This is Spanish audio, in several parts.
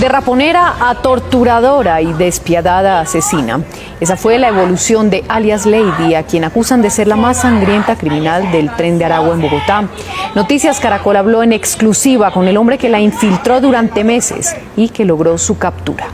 De raponera a torturadora y despiadada asesina. Esa fue la evolución de alias Lady, a quien acusan de ser la más sangrienta criminal del Tren de Aragua en Bogotá. Noticias Caracol habló en exclusiva con el hombre que la infiltró durante meses y que logró su captura.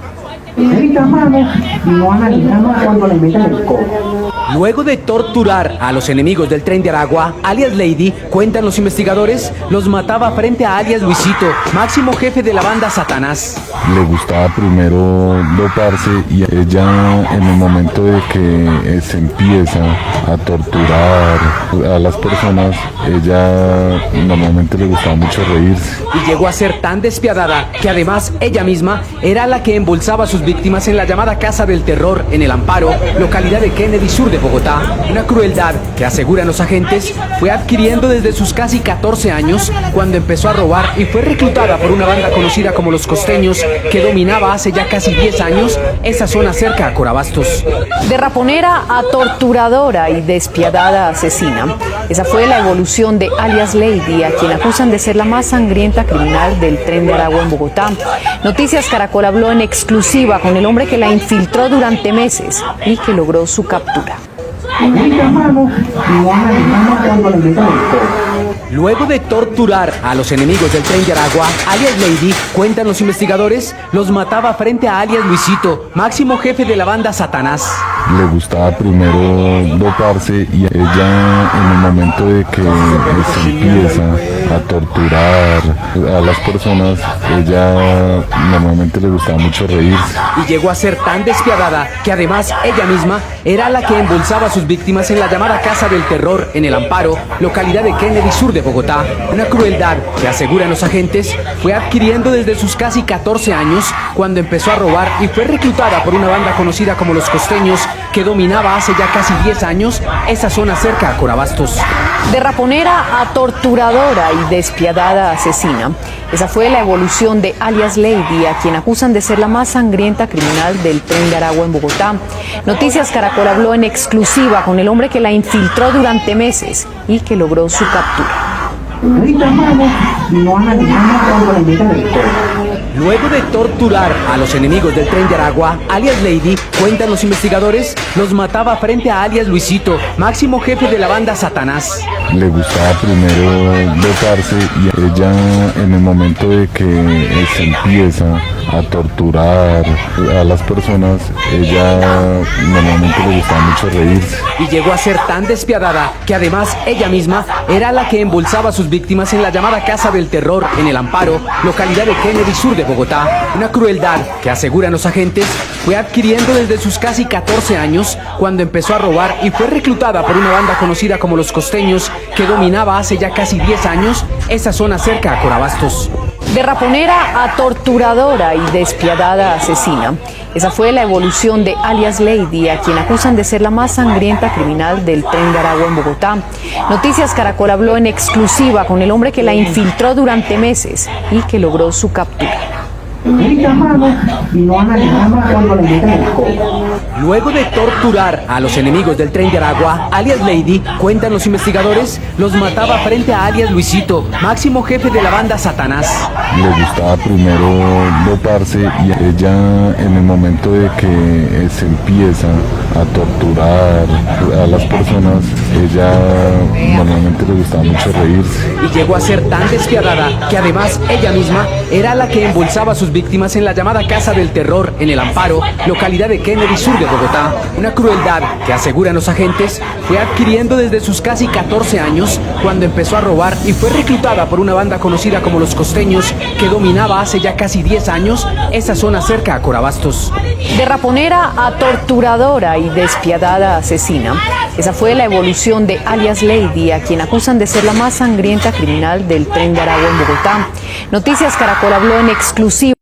Luego de torturar a los enemigos del Tren de Aragua, alias Lady, cuentan los investigadores, los mataba frente a alias Luisito, máximo jefe de la banda Satanás. Le gustaba primero doparse y ella, en el momento de que se empieza a torturar a las personas, ella normalmente le gustaba mucho reírse. Y llegó a ser tan despiadada que además ella misma era la que embolsaba a sus víctimas en la llamada Casa del Terror en El Amparo, localidad de Kennedy, sur de Bogotá. Una crueldad que, aseguran los agentes, fue adquiriendo desde sus casi 14 años, cuando empezó a robar y fue reclutada por una banda conocida como Los Costeños, que dominaba hace ya casi 10 años esa zona cerca a Corabastos. De raponera a torturadora y despiadada asesina. Esa fue la evolución de alias Lady, a quien acusan de ser la más sangrienta criminal del Tren de Aragua en Bogotá. Noticias Caracol habló en exclusiva con el hombre que la infiltró durante meses y que logró su captura. Luego de torturar a los enemigos del Tren de Aragua, alias Lady, cuentan los investigadores, los mataba frente a alias Luisito, máximo jefe de la banda Satanás. Le gustaba primero doparse y ella, en el momento de que se empieza a torturar a las personas, ella normalmente le gustaba mucho reírse. Y llegó a ser tan despiadada que además ella misma era la que embolsaba a sus víctimas en la llamada Casa del Terror en El Amparo, localidad de Kennedy, sur de Bogotá. Una crueldad que, aseguran los agentes, fue adquiriendo desde sus casi 14 años, cuando empezó a robar y fue reclutada por una banda conocida como Los Costeños, que dominaba hace ya casi 10 años esa zona cerca a Corabastos. De raponera a torturadora y despiadada asesina. Esa fue la evolución de alias Lady, a quien acusan de ser la más sangrienta criminal del Tren de Aragua en Bogotá. Noticias Caracol habló en exclusiva con el hombre que la infiltró durante meses y que logró su captura. Luego de torturar a los enemigos del Tren de Aragua, alias Lady, cuentan los investigadores, los mataba frente a alias Luisito, máximo jefe de la banda Satanás. Le gustaba primero doparse y ella, en el momento de que se empieza a torturar a las personas, ella normalmente le gustaba mucho reírse. Y llegó a ser tan despiadada que además ella misma era la que embolsaba a sus víctimas en la llamada Casa del Terror en El Amparo, localidad de Kennedy, sur de Bogotá. Una crueldad que, aseguran los agentes, fue adquiriendo desde sus casi 14 años, cuando empezó a robar y fue reclutada por una banda conocida como Los Costeños, que dominaba hace ya casi 10 años esa zona cerca a Corabastos. De raponera a torturadora y despiadada asesina. Esa fue la evolución de alias Lady, a quien acusan de ser la más sangrienta criminal del Tren de Aragua en Bogotá. Noticias Caracol habló en exclusiva con el hombre que la infiltró durante meses y que logró su captura. Luego de torturar a los enemigos del Tren de Aragua, alias Lady, cuentan los investigadores, los mataba frente a alias Luisito, máximo jefe de la banda Satanás. Le gustaba primero doparse y ella, en el momento de que se empieza a torturar a las personas, ella normalmente le gustaba mucho reírse. Y llegó a ser tan despiadada que además ella misma era la que embolsaba a sus víctimas en la llamada Casa del Terror en El Amparo, localidad de Kennedy, sur de Bogotá. Una crueldad que, aseguran los agentes, fue adquiriendo desde sus casi 14 años, cuando empezó a robar y fue reclutada por una banda conocida como Los Costeños, que dominaba hace ya casi 10 años esa zona cerca a Corabastos. De raponera a torturadora y despiadada asesina. Esa fue la evolución de alias Lady, a quien acusan de ser la más sangrienta criminal del Tren de Aragua en Bogotá. Noticias Caracol habló en exclusiva